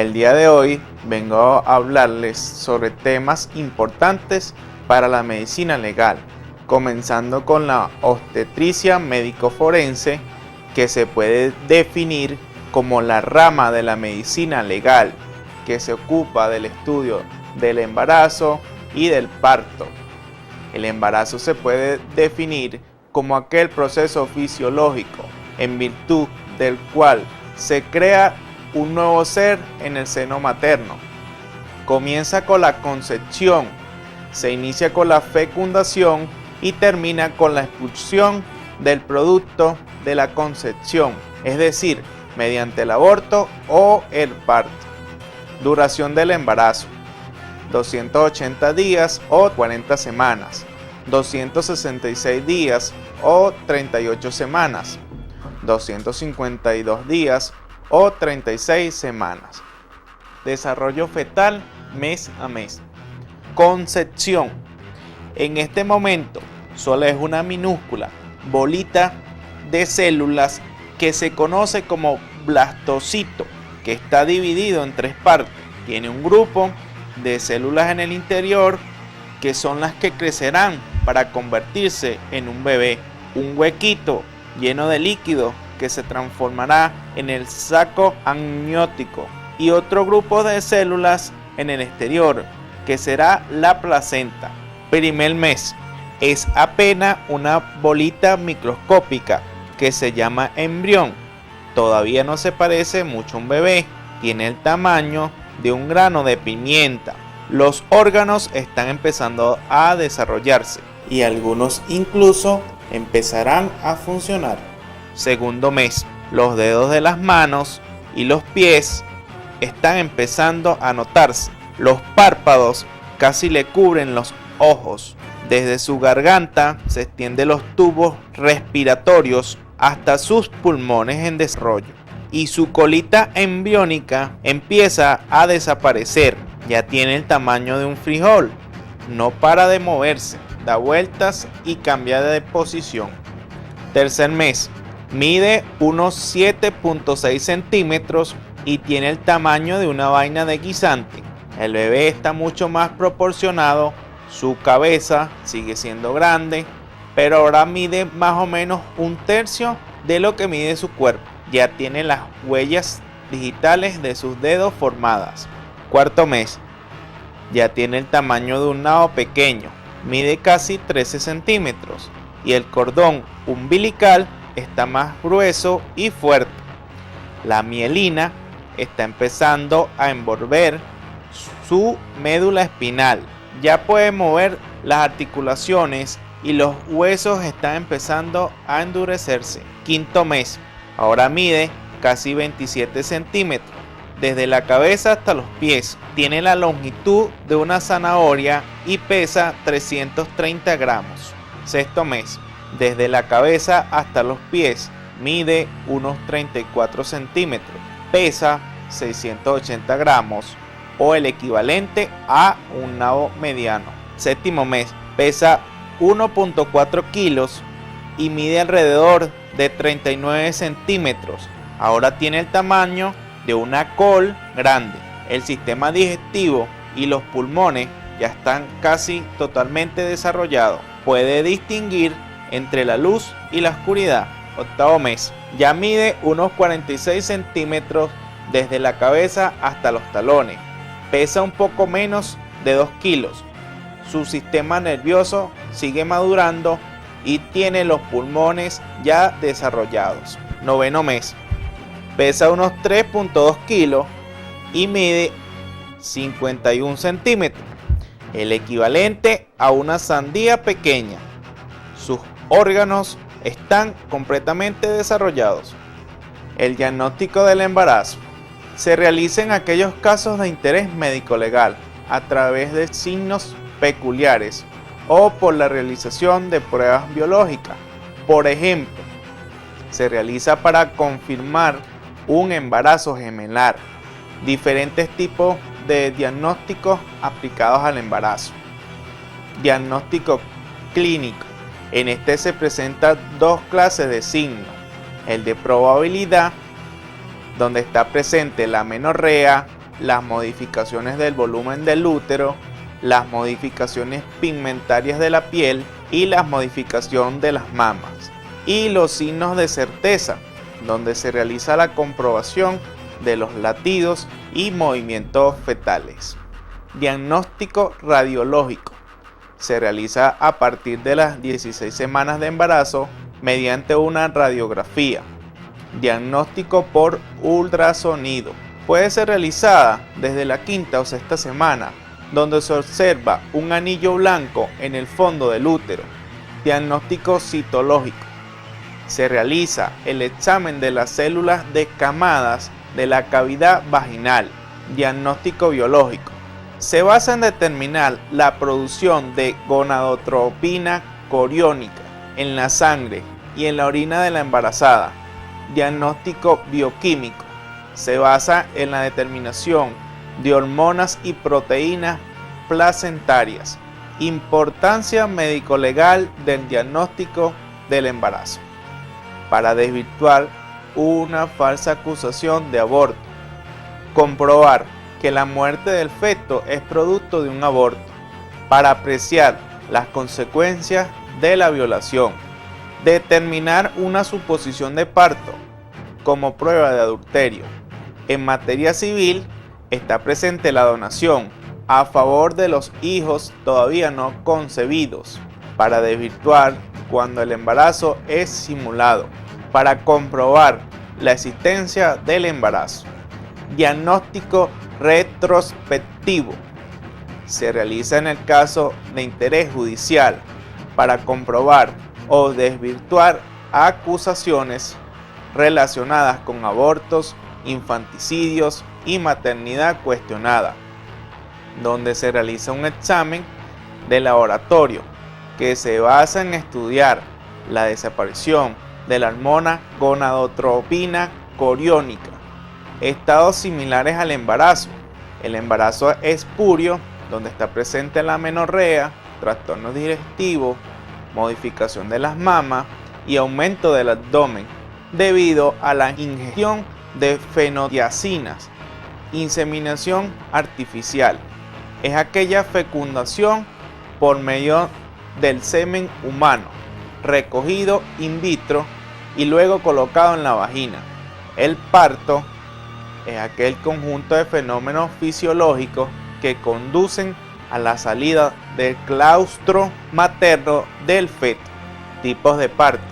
El día de hoy vengo a hablarles sobre temas importantes para la medicina legal, comenzando con la obstetricia médico-forense, que se puede definir como la rama de la medicina legal que se ocupa del estudio del embarazo y del parto. El embarazo se puede definir como aquel proceso fisiológico en virtud del cual se crea un nuevo ser en el seno materno. Comienza con la concepción, se inicia con la fecundación y termina con la expulsión del producto de la concepción, es decir, mediante el aborto o el parto. Duración del embarazo: 280 días o 40 semanas, 266 días o 38 semanas, 252 días o 36 semanas. Desarrollo fetal mes a mes. Concepción: en este momento solo es una minúscula bolita de células que se conoce como blastocito, que está dividido en tres partes. Tiene un grupo de células en el interior que son las que crecerán para convertirse en un bebé, un huequito lleno de líquido que se transformará en el saco amniótico, y otro grupo de células en el exterior que será la placenta. Primer mes: es apenas una bolita microscópica que se llama embrión. Todavía no se parece mucho a un bebé, tiene el tamaño de un grano de pimienta. Los órganos están empezando a desarrollarse y algunos incluso empezarán a funcionar. Segundo mes: los dedos de las manos y los pies están empezando a notarse. Los párpados casi le cubren los ojos. Desde su garganta se extienden los tubos respiratorios hasta sus pulmones en desarrollo. Y su colita embriónica empieza a desaparecer. Ya tiene el tamaño de un frijol. No para de moverse, da vueltas y cambia de posición. Tercer mes: mide unos 7.6 centímetros y tiene el tamaño de una vaina de guisante. El bebé está mucho más proporcionado. Su cabeza sigue siendo grande, pero ahora mide más o menos un tercio de lo que mide su cuerpo. Ya tiene las huellas digitales de sus dedos formadas. Cuarto mes: ya tiene el tamaño de un nabo pequeño, mide casi 13 centímetros y el cordón umbilical está más grueso y fuerte. La mielina está empezando a envolver su médula espinal. Ya puede mover las articulaciones y los huesos están empezando a endurecerse. Quinto mes: ahora mide casi 27 centímetros. Desde la cabeza hasta los pies tiene la longitud de una zanahoria y pesa 330 gramos. Sexto mes: desde la cabeza hasta los pies mide unos 34 centímetros. Pesa 680 gramos o el equivalente a un nabo mediano. Séptimo mes: pesa 1.4 kilos y mide alrededor de 39 centímetros. Ahora tiene el tamaño de una col grande. El sistema digestivo y los pulmones ya están casi totalmente desarrollados. Puede distinguir entre la luz y la oscuridad. Octavo mes: ya mide unos 46 centímetros desde la cabeza hasta los talones. Pesa un poco menos de 2 kilos. Su sistema nervioso sigue madurando y tiene los pulmones ya desarrollados. Noveno mes: pesa unos 3.2 kilos y mide 51 centímetros, el equivalente a una sandía pequeña. Sus órganos están completamente desarrollados. El diagnóstico del embarazo se realiza en aquellos casos de interés médico-legal a través de signos peculiares o por la realización de pruebas biológicas. Por ejemplo, se realiza para confirmar un embarazo gemelar. Diferentes tipos de diagnósticos aplicados al embarazo. Diagnóstico clínico. En este se presentan dos clases de signos: el de probabilidad, donde está presente la amenorrea, las modificaciones del volumen del útero, las modificaciones pigmentarias de la piel y la modificación de las mamas. Y los signos de certeza, donde se realiza la comprobación de los latidos y movimientos fetales. Diagnóstico radiológico. Se realiza a partir de las 16 semanas de embarazo mediante una radiografía. Diagnóstico por ultrasonido. Puede ser realizada desde la quinta o sexta semana, donde se observa un anillo blanco en el fondo del útero. Diagnóstico citológico. Se realiza el examen de las células descamadas de la cavidad vaginal. Diagnóstico biológico. Se basa en determinar la producción de gonadotropina coriónica en la sangre y en la orina de la embarazada. Diagnóstico bioquímico. Se basa en la determinación de hormonas y proteínas placentarias. Importancia médico-legal del diagnóstico del embarazo. Para desvirtuar una falsa acusación de aborto. Comprobar que la muerte del feto es producto de un aborto. Para apreciar las consecuencias de la violación. Determinar una suposición de parto como prueba de adulterio. En materia civil está presente la donación a favor de los hijos todavía no concebidos. Para desvirtuar cuando el embarazo es simulado. Para comprobar la existencia del embarazo. Diagnóstico retrospectivo. Se realiza en el caso de interés judicial para comprobar o desvirtuar acusaciones relacionadas con abortos, infanticidios y maternidad cuestionada, donde se realiza un examen de laboratorio que se basa en estudiar la desaparición de la hormona gonadotropina coriónica. Estados similares al embarazo. El embarazo espurio, donde está presente la amenorrea, trastornos digestivos, modificación de las mamas y aumento del abdomen debido a la ingestión de fenodiazinas. Inseminación artificial. Es aquella fecundación por medio del semen humano, recogido in vitro y luego colocado en la vagina. El parto es aquel conjunto de fenómenos fisiológicos que conducen a la salida del claustro materno del feto. Tipos de parto.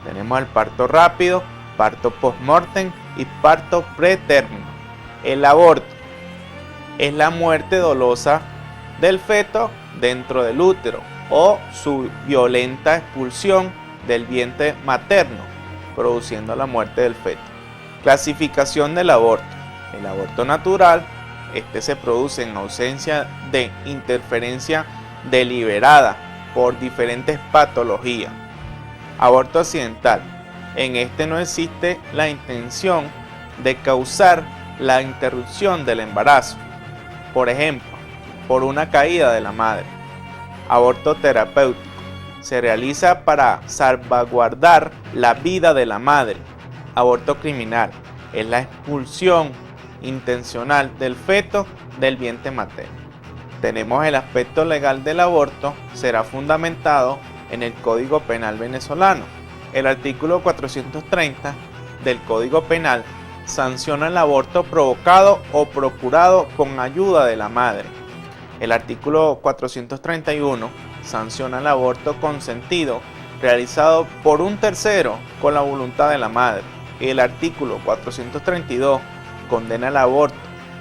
Tenemos el parto rápido, parto post-mortem y parto pretérmino. El aborto es la muerte dolosa del feto dentro del útero o su violenta expulsión del vientre materno, produciendo la muerte del feto. Clasificación del aborto. El aborto natural, este se produce en ausencia de interferencia deliberada por diferentes patologías. Aborto accidental. En este no existe la intención de causar la interrupción del embarazo, por ejemplo, por una caída de la madre. Aborto terapéutico. Se realiza para salvaguardar la vida de la madre. Aborto criminal. Es la expulsión intencional del feto del vientre materno. Tenemos el aspecto legal del aborto, será fundamentado en el Código Penal venezolano. El artículo 430 del Código Penal sanciona el aborto provocado o procurado con ayuda de la madre. El artículo 431 sanciona el aborto consentido realizado por un tercero con la voluntad de la madre. Y el artículo 432 condena el aborto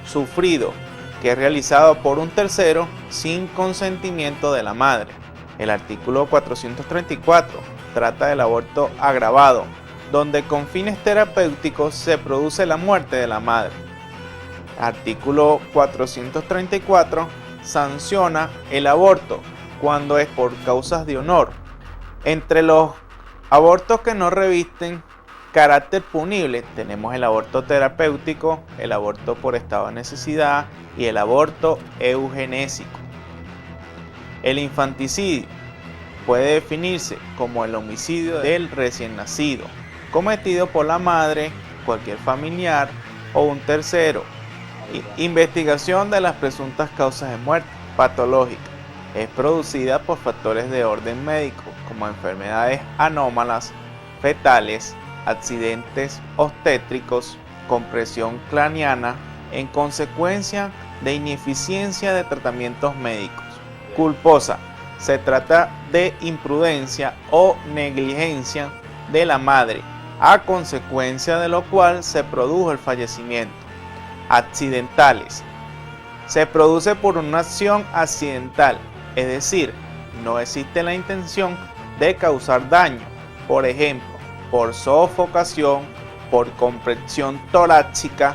sufrido que es realizado por un tercero sin consentimiento de la madre. El artículo 434 trata del aborto agravado, donde con fines terapéuticos se produce la muerte de la madre. Artículo 434 sanciona el aborto cuando es por causas de honor. Entre los abortos que no revisten carácter punible tenemos el aborto terapéutico, el aborto por estado de necesidad y el aborto eugenésico. El infanticidio puede definirse como el homicidio del recién nacido, cometido por la madre, cualquier familiar o un tercero, Investigación de las presuntas causas de muerte patológica. Es producida por factores de orden médico, como enfermedades anómalas, fetales, accidentes obstétricos, compresión craneana, en consecuencia de ineficiencia de tratamientos médicos. Culposa. Se trata de imprudencia o negligencia de la madre, a consecuencia de lo cual se produjo el fallecimiento. Accidentales. Se produce por una acción accidental, es decir, no existe la intención de causar daño, por ejemplo, por sofocación, por compresión torácica,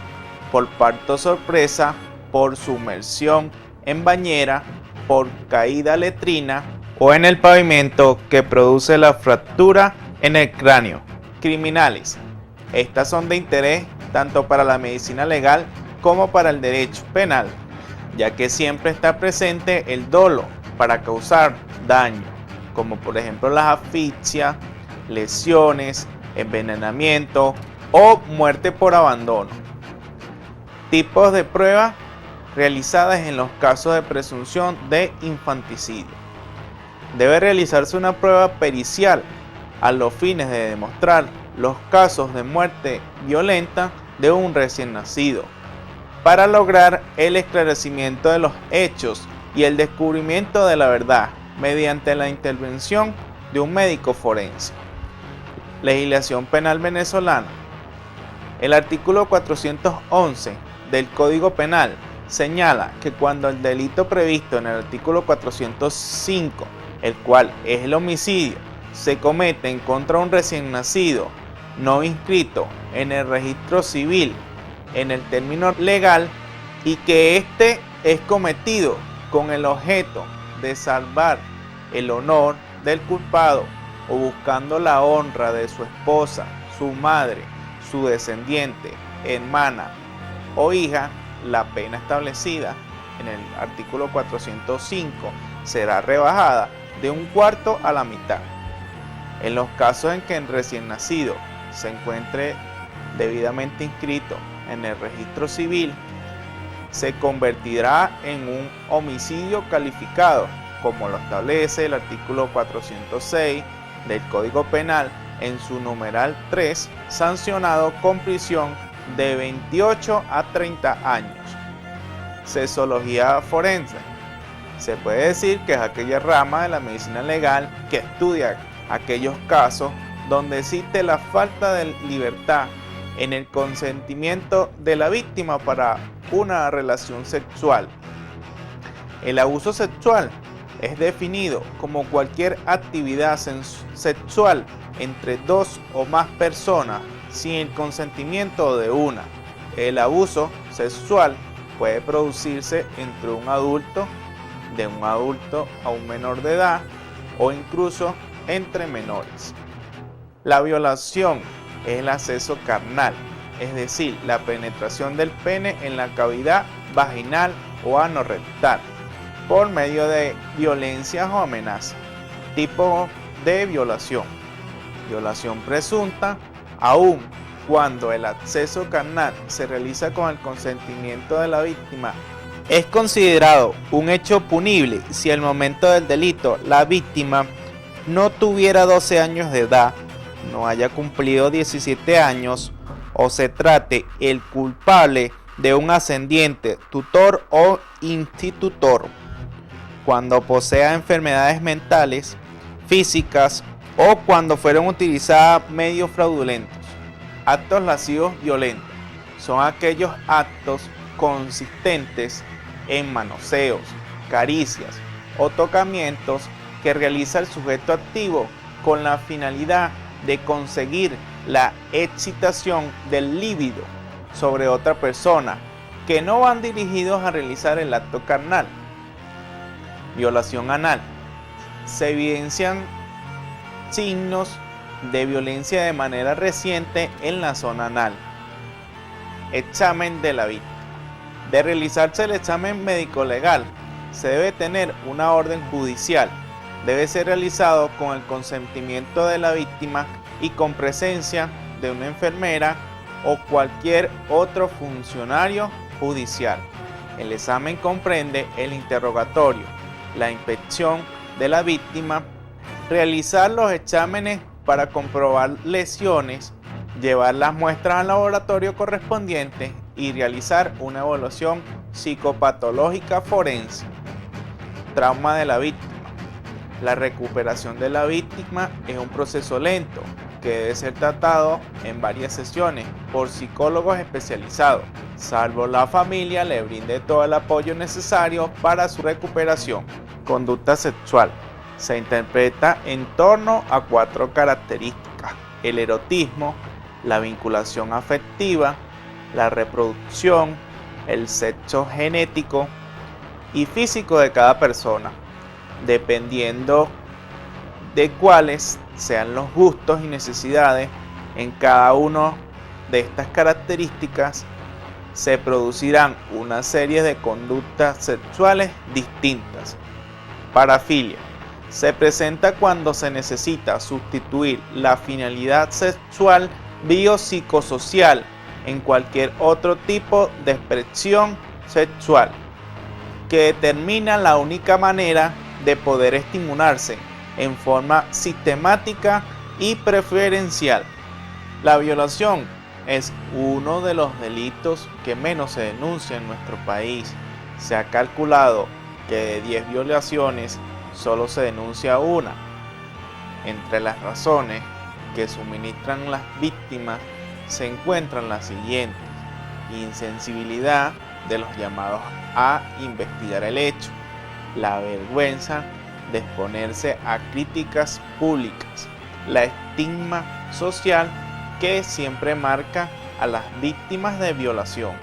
por parto sorpresa, por sumersión en bañera, por caída letrina o en el pavimento que produce la fractura en el cráneo. Criminales. Estas son de interés tanto para la medicina legal como para el derecho penal, ya que siempre está presente el dolo para causar daño, como por ejemplo las asfixias, lesiones, envenenamiento o muerte por abandono. Tipos de pruebas realizadas en los casos de presunción de infanticidio. Debe realizarse una prueba pericial a los fines de demostrar los casos de muerte violenta de un recién nacido, para lograr el esclarecimiento de los hechos y el descubrimiento de la verdad mediante la intervención de un médico forense. Legislación penal venezolana. El artículo 411 del Código Penal señala que cuando el delito previsto en el artículo 405, el cual es el homicidio, se comete en contra de un recién nacido no inscrito en el registro civil en el término legal y que éste es cometido con el objeto de salvar el honor del culpado o buscando la honra de su esposa, su madre, su descendiente, hermana o hija, la pena establecida en el artículo 405 será rebajada de un cuarto a la mitad. En los casos en que el recién nacido se encuentre debidamente inscrito en el registro civil, se convertirá en un homicidio calificado, como lo establece el artículo 406 del Código Penal en su numeral 3, sancionado con prisión de 28 a 30 años. Sexología forense. Se puede decir que es aquella rama de la medicina legal que estudia aquellos casos donde existe la falta de libertad en el consentimiento de la víctima para una relación sexual. El abuso sexual es definido como cualquier actividad sexual entre dos o más personas sin el consentimiento de una. El abuso sexual puede producirse entre un adulto, de un adulto a un menor de edad o incluso entre menores. La violación es el acceso carnal, es decir, la penetración del pene en la cavidad vaginal o anorrectal por medio de violencias o amenazas. Tipo de violación. Violación presunta, aun cuando el acceso carnal se realiza con el consentimiento de la víctima, es considerado un hecho punible si al momento del delito la víctima no tuviera 12 años de edad, no haya cumplido 17 años o se trate el culpable de un ascendiente, tutor o institutor, cuando posea enfermedades mentales, físicas o cuando fueron utilizados medios fraudulentos. Actos lascivos violentos son aquellos actos consistentes en manoseos, caricias o tocamientos que realiza el sujeto activo con la finalidad de conseguir la excitación del líbido sobre otra persona, que no van dirigidos a realizar el acto carnal. Violación anal. Se evidencian signos de violencia de manera reciente en la zona anal. Examen de la víctima. De realizarse el examen médico-legal, se debe tener una orden judicial. Debe ser realizado con el consentimiento de la víctima y con presencia de una enfermera o cualquier otro funcionario judicial. El examen comprende el interrogatorio, la inspección de la víctima, realizar los exámenes para comprobar lesiones, llevar las muestras al laboratorio correspondiente y realizar una evaluación psicopatológica forense. Trauma de la víctima. La recuperación de la víctima es un proceso lento que debe ser tratado en varias sesiones por psicólogos especializados, salvo la familia le brinde todo el apoyo necesario para su recuperación. Conducta sexual. Se interpreta en torno a 4 características: el erotismo, la vinculación afectiva, la reproducción, el sexo genético y físico de cada persona, dependiendo de cuáles sean los gustos y necesidades en cada una de estas características, se producirán una serie de conductas sexuales distintas. Parafilia. Se presenta cuando se necesita sustituir la finalidad sexual biopsicosocial en cualquier otro tipo de expresión sexual, que determina la única manera de poder estimularse en forma sistemática y preferencial. La violación es uno de los delitos que menos se denuncia en nuestro país. Se ha calculado que de 10 violaciones solo se denuncia una. Entre las razones que suministran las víctimas se encuentran las siguientes: insensibilidad de los llamados a investigar el hecho, la vergüenza de exponerse a críticas públicas, la estigma social que siempre marca a las víctimas de violación.